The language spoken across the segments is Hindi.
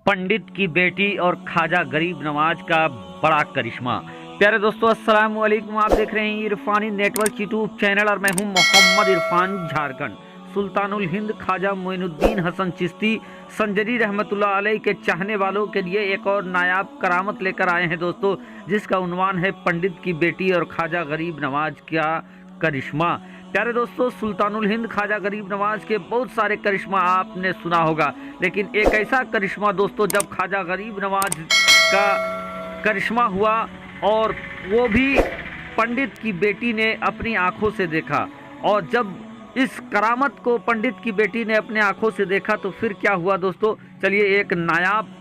पंडित की बेटी और ख्वाजा गरीब नवाज का बड़ा करिश्मा। प्यारे दोस्तों, अस्सलाम वालेकुम। आप देख रहे हैं इरफानी नेटवर्क यूट्यूब चैनल और मैं हूं मोहम्मद इरफान झारखंड। सुल्तानुल हिंद ख्वाजा मोइनुद्दीन हसन चिश्ती संजरी रहमतुल्लाह अलैह के चाहने वालों के लिए एक और नायाब करामत लेकर आए हैं दोस्तों, जिसका उन्वान है पंडित की बेटी और ख्वाजा गरीब नवाज का करिश्मा। प्यारे दोस्तों, सुल्तानुल हिंद ख्वाजा गरीब नवाज के बहुत सारे करिश्मा आपने सुना होगा, लेकिन एक ऐसा करिश्मा दोस्तों जब ख्वाजा गरीब नवाज का करिश्मा हुआ और वो भी पंडित की बेटी ने अपनी आंखों से देखा। और जब इस करामत को पंडित की बेटी ने अपने आंखों से देखा तो फिर क्या हुआ दोस्तों, चलिए एक नायाब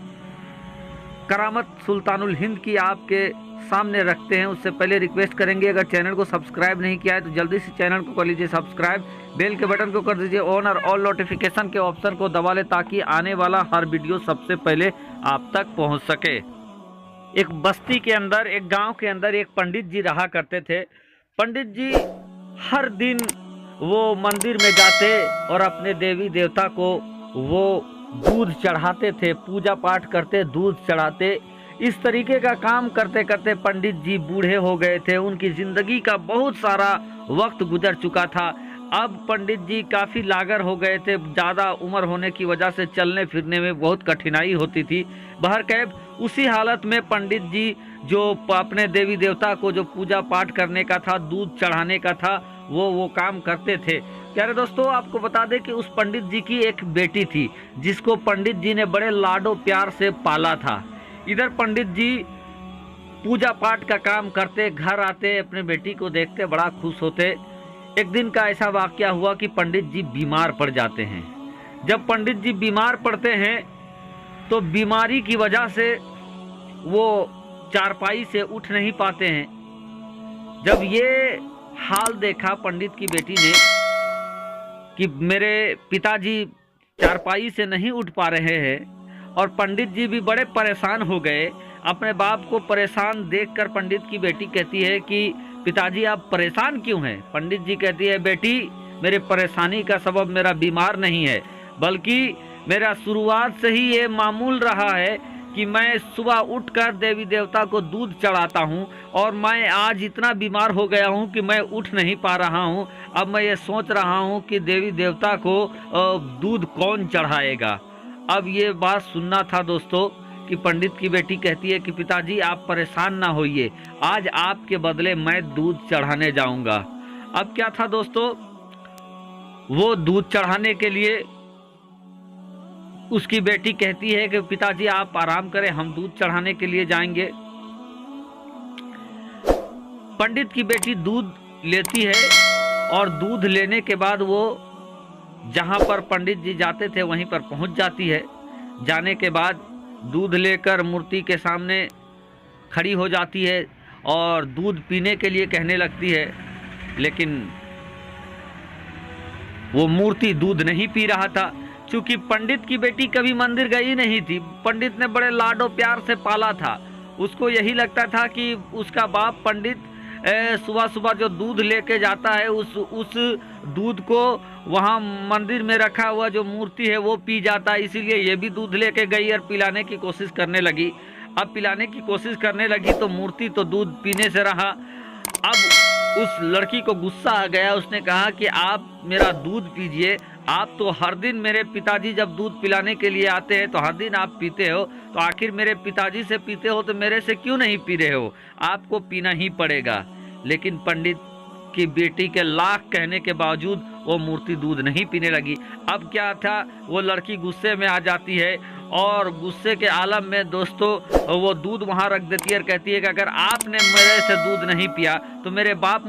करामत सुल्तानुल हिंद की आपके सामने रखते हैं। उससे पहले रिक्वेस्ट करेंगे, अगर चैनल को सब्सक्राइब नहीं किया है तो जल्दी से चैनल को कर लीजिए सब्सक्राइब, बेल के बटन को कर दीजिए ऑन और ऑल नोटिफिकेशन के ऑप्शन को दबा ले ताकि आने वाला हर वीडियो सबसे पहले आप तक पहुंच सके। एक बस्ती के अंदर, एक गांव के अंदर एक पंडित जी रहा करते थे। पंडित जी हर दिन वो मंदिर में जाते और अपने देवी देवता को वो दूध चढ़ाते थे, पूजा पाठ करते, दूध चढ़ाते। इस तरीके का काम करते करते पंडित जी बूढ़े हो गए थे। उनकी ज़िंदगी का बहुत सारा वक्त गुजर चुका था। अब पंडित जी काफ़ी लागर हो गए थे, ज़्यादा उम्र होने की वजह से चलने फिरने में बहुत कठिनाई होती थी। बहरकैफ उसी हालत में पंडित जी जो अपने देवी देवता को जो पूजा पाठ करने का था, दूध चढ़ाने का था, वो काम करते थे। प्यारे दोस्तों, आपको बता दें कि उस पंडित जी की एक बेटी थी जिसको पंडित जी ने बड़े लाडो प्यार से पाला था। इधर पंडित जी पूजा पाठ का काम करते, घर आते, अपने बेटी को देखते, बड़ा खुश होते। एक दिन का ऐसा वाकया हुआ कि पंडित जी बीमार पड़ जाते हैं। जब पंडित जी बीमार पड़ते हैं तो बीमारी की वजह से वो चारपाई से उठ नहीं पाते हैं। जब ये हाल देखा पंडित की बेटी ने कि मेरे पिताजी चारपाई से नहीं उठ पा रहे हैं, और पंडित जी भी बड़े परेशान हो गए। अपने बाप को परेशान देखकर पंडित की बेटी कहती है कि पिताजी आप परेशान क्यों हैं? पंडित जी कहती है, बेटी मेरे परेशानी का सबब मेरा बीमार नहीं है, बल्कि मेरा शुरुआत से ही ये मामूल रहा है कि मैं सुबह उठकर देवी देवता को दूध चढ़ाता हूँ, और मैं आज इतना बीमार हो गया हूँ कि मैं उठ नहीं पा रहा हूँ। अब मैं ये सोच रहा हूँ कि देवी देवता को दूध कौन चढ़ाएगा। अब ये बात सुनना था दोस्तों कि पंडित की बेटी कहती है कि पिताजी आप परेशान ना होइए, आज आपके बदले मैं दूध चढ़ाने जाऊंगा। अब क्या था दोस्तों, वो दूध चढ़ाने के लिए उसकी बेटी कहती है कि पिताजी आप आराम करें, हम दूध चढ़ाने के लिए जाएंगे। पंडित की बेटी दूध लेती है और दूध लेने के बाद वो जहाँ पर पंडित जी जाते थे वहीं पर पहुँच जाती है। जाने के बाद दूध लेकर मूर्ति के सामने खड़ी हो जाती है और दूध पीने के लिए कहने लगती है, लेकिन वो मूर्ति दूध नहीं पी रहा था। चूँकि पंडित की बेटी कभी मंदिर गई नहीं थी, पंडित ने बड़े लाडो प्यार से पाला था। उसको यही लगता था कि उसका बाप पंडित सुबह सुबह जो दूध लेके जाता है उस दूध को वहाँ मंदिर में रखा हुआ जो मूर्ति है वो पी जाता है, इसीलिए ये भी दूध लेके गई और पिलाने की कोशिश करने लगी। अब पिलाने की कोशिश करने लगी तो मूर्ति तो दूध पीने से रहा। अब उस लड़की को गुस्सा आ गया, उसने कहा कि आप मेरा दूध पीजिए, आप तो हर दिन मेरे पिताजी जब दूध पिलाने के लिए आते हैं तो हर दिन आप पीते हो, तो आखिर मेरे पिताजी से पीते हो तो मेरे से क्यों नहीं पी रहे हो? आपको पीना ही पड़ेगा। लेकिन पंडित की बेटी के लाख कहने के बावजूद वो मूर्ति दूध नहीं पीने लगी। अब क्या था, वो लड़की गुस्से में आ जाती है और गुस्से के आलम में दोस्तों वो दूध वहाँ रख देती है और कहती है कि अगर आपने मेरे से दूध नहीं पिया तो मेरे बाप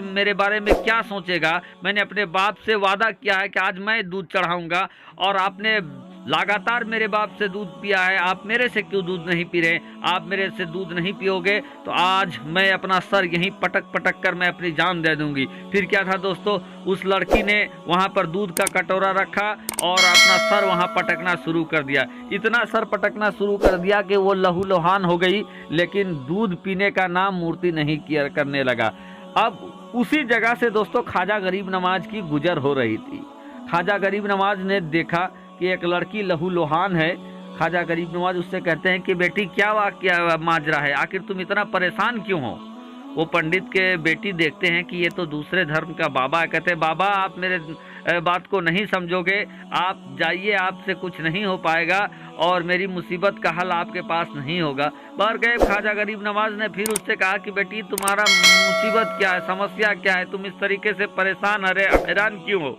मेरे बारे में क्या सोचेगा? मैंने अपने बाप से वादा किया है कि आज मैं दूध चढ़ाऊंगा, और आपने लगातार मेरे बाप से दूध पिया है, आप मेरे से क्यों दूध नहीं पी रहे? आप मेरे से दूध नहीं पियोगे तो आज मैं अपना सर यहीं पटक पटक कर मैं अपनी जान दे दूंगी। फिर क्या था दोस्तों, उस लड़की ने वहाँ पर दूध का कटोरा रखा और अपना सर वहाँ पटकना शुरू कर दिया। इतना सर पटकना शुरू कर दिया कि वो लहूलुहान हो गई, लेकिन दूध पीने का नाम मूर्ति नहीं किया करने लगा। अब उसी जगह से दोस्तों ख्वाजा गरीब नवाज की गुजर हो रही थी। ख्वाजा गरीब नवाज ने देखा कि एक लड़की लहूलुहान है, ख्वाजा गरीब नवाज उससे कहते हैं कि बेटी क्या वाकया माजरा है, आखिर तुम इतना परेशान क्यों हो। वो पंडित के बेटी देखते हैं कि ये तो दूसरे धर्म का बाबा है। कहते हैं बाबा आप मेरे बात को नहीं समझोगे, आप जाइए, आपसे कुछ नहीं हो पाएगा और मेरी मुसीबत का हल आपके पास नहीं होगा। बाहर गए ख्वाजा गरीब नवाज ने फिर उससे कहा कि बेटी तुम्हारा मुसीबत क्या है, समस्या क्या है, तुम इस तरीके से परेशान हैरान क्यों हो।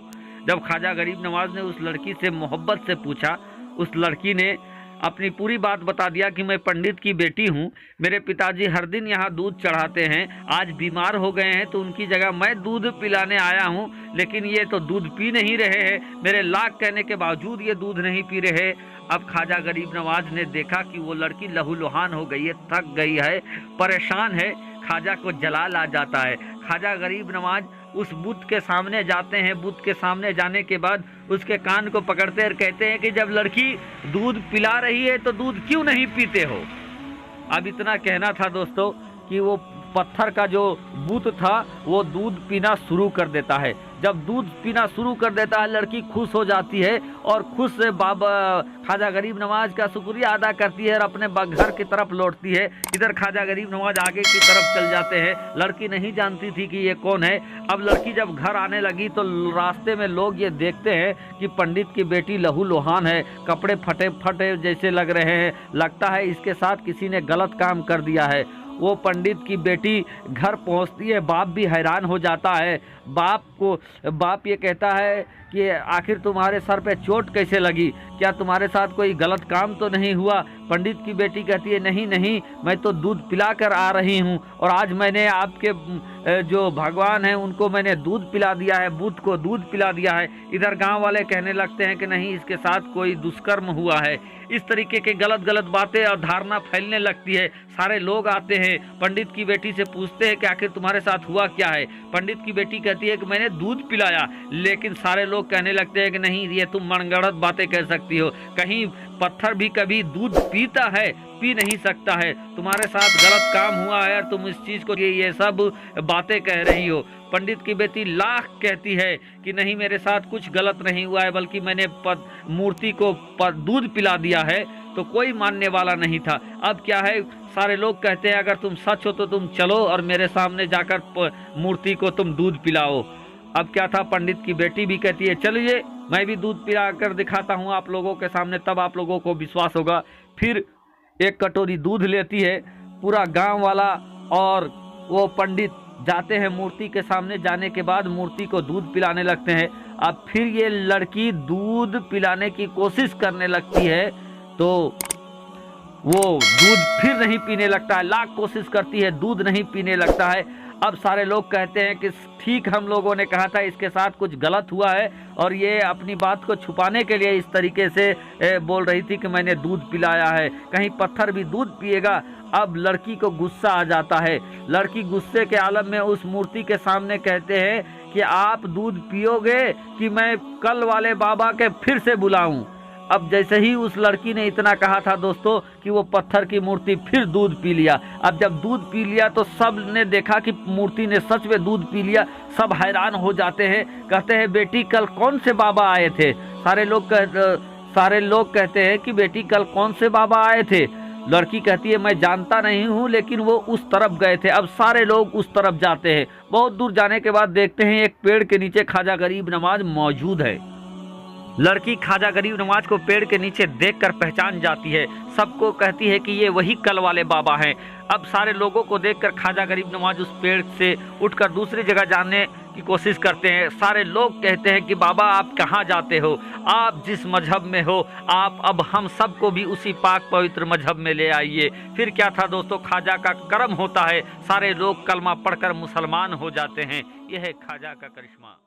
जब ख्वाजा गरीब नवाज ने उस लड़की से मोहब्बत से पूछा, उस लड़की ने अपनी पूरी बात बता दिया कि मैं पंडित की बेटी हूँ, मेरे पिताजी हर दिन यहाँ दूध चढ़ाते हैं, आज बीमार हो गए हैं तो उनकी जगह मैं दूध पिलाने आया हूँ, लेकिन ये तो दूध पी नहीं रहे हैं, मेरे लाख कहने के बावजूद ये दूध नहीं पी रहे। अब ख्वाजा गरीब नवाज ने देखा कि वो लड़की लहूलुहान हो गई है, थक गई है, परेशान है, ख्वाजा को जलाल आ जाता है। ख्वाजा गरीब नवाज उस बुत के सामने जाते हैं। बुत के सामने जाने के बाद उसके कान को पकड़ते और कहते हैं कि जब लड़की दूध पिला रही है तो दूध क्यों नहीं पीते हो। अब इतना कहना था दोस्तों कि वो पत्थर का जो बुत था वो दूध पीना शुरू कर देता है। जब दूध पीना शुरू कर देता है लड़की खुश हो जाती है और खुश से बाबा ख्वाजा गरीब नवाज का शुक्रिया अदा करती है और अपने घर की तरफ लौटती है। इधर ख्वाजा गरीब नवाज आगे की तरफ चल जाते हैं। लड़की नहीं जानती थी कि ये कौन है। अब लड़की जब घर आने लगी तो रास्ते में लोग ये देखते हैं कि पंडित की बेटी लहूलुहान है, कपड़े फटे फटे जैसे लग रहे हैं, लगता है इसके साथ किसी ने गलत काम कर दिया है। वो पंडित की बेटी घर पहुंचती है, बाप भी हैरान हो जाता है। बाप ये कहता है कि आखिर तुम्हारे सर पे चोट कैसे लगी, क्या तुम्हारे साथ कोई गलत काम तो नहीं हुआ। पंडित की बेटी कहती है नहीं नहीं, मैं तो दूध पिला कर आ रही हूँ और आज मैंने आपके जो भगवान हैं उनको मैंने दूध पिला दिया है, बुत को दूध पिला दिया है। इधर गांव वाले कहने लगते हैं कि नहीं इसके साथ कोई दुष्कर्म हुआ है। इस तरीके के गलत बातें और धारणा फैलने लगती है। सारे लोग आते हैं, पंडित की बेटी से पूछते हैं कि आखिर तुम्हारे साथ हुआ क्या है। पंडित की बेटी कहती है कि मैंने दूध पिलाया, लेकिन सारे लोग कहने लगते हैं कि नहीं ये तुम मनगढ़ंत बातें कह सकती हो, कहीं पत्थर भी कभी दूध पीता है, पी नहीं सकता है, तुम्हारे साथ गलत काम हुआ है और तुम इस चीज को ये सब बातें कह रही हो। पंडित की बेटी लाख कहती है कि नहीं मेरे साथ कुछ गलत नहीं हुआ है, बल्कि मैंने मूर्ति को दूध पिला दिया है। तो कोई मानने वाला नहीं था। अब क्या है, सारे लोग कहते हैं अगर तुम सच हो तो तुम चलो और मेरे सामने जाकर मूर्ति को तुम दूध पिलाओ। अब क्या था, पंडित की बेटी भी कहती है चलिए मैं भी दूध पिला कर दिखाता हूँ आप लोगों के सामने, तब आप लोगों को विश्वास होगा। फिर एक कटोरी दूध लेती है। पूरा गांव वाला और वो पंडित जाते हैं मूर्ति के सामने। जाने के बाद मूर्ति को दूध पिलाने लगते हैं। अब फिर ये लड़की दूध पिलाने की कोशिश करने लगती है तो वो दूध फिर नहीं पीने लगता है। लाख कोशिश करती है, दूध नहीं पीने लगता है। अब सारे लोग कहते हैं कि ठीक हम लोगों ने कहा था इसके साथ कुछ गलत हुआ है और ये अपनी बात को छुपाने के लिए इस तरीके से बोल रही थी कि मैंने दूध पिलाया है, कहीं पत्थर भी दूध पिएगा। अब लड़की को गुस्सा आ जाता है। लड़की गुस्से के आलम में उस मूर्ति के सामने कहते हैं कि आप दूध पियोगे कि मैं कल वाले बाबा के फिर से बुलाऊं। अब जैसे ही उस लड़की ने इतना कहा था दोस्तों कि वो पत्थर की मूर्ति फिर दूध पी लिया। अब जब दूध पी लिया तो सब ने देखा कि मूर्ति ने सच में दूध पी लिया। सब हैरान हो जाते हैं, कहते हैं बेटी कल कौन से बाबा आए थे। सारे लोग कहते हैं कि बेटी कल कौन से बाबा आए थे। लड़की कहती है मैं जानता नहीं हूँ, लेकिन वो उस तरफ गए थे। अब सारे लोग उस तरफ जाते हैं। बहुत दूर जाने के बाद देखते हैं एक पेड़ के नीचे ख्वाजा गरीब नवाज मौजूद है। लड़की ख्वाजा गरीब नवाज को पेड़ के नीचे देखकर पहचान जाती है। सबको कहती है कि ये वही कल वाले बाबा हैं। अब सारे लोगों को देखकर ख्वाजा गरीब नवाज उस पेड़ से उठकर दूसरी जगह जाने की कोशिश करते हैं। सारे लोग कहते हैं कि बाबा आप कहाँ जाते हो, आप जिस मजहब में हो आप अब हम सबको भी उसी पाक पवित्र मजहब में ले आइए। फिर क्या था दोस्तों, ख्वाजा का करम होता है, सारे लोग कलमा पढ़कर मुसलमान हो जाते हैं। यह है ख्वाजा का करिश्मा।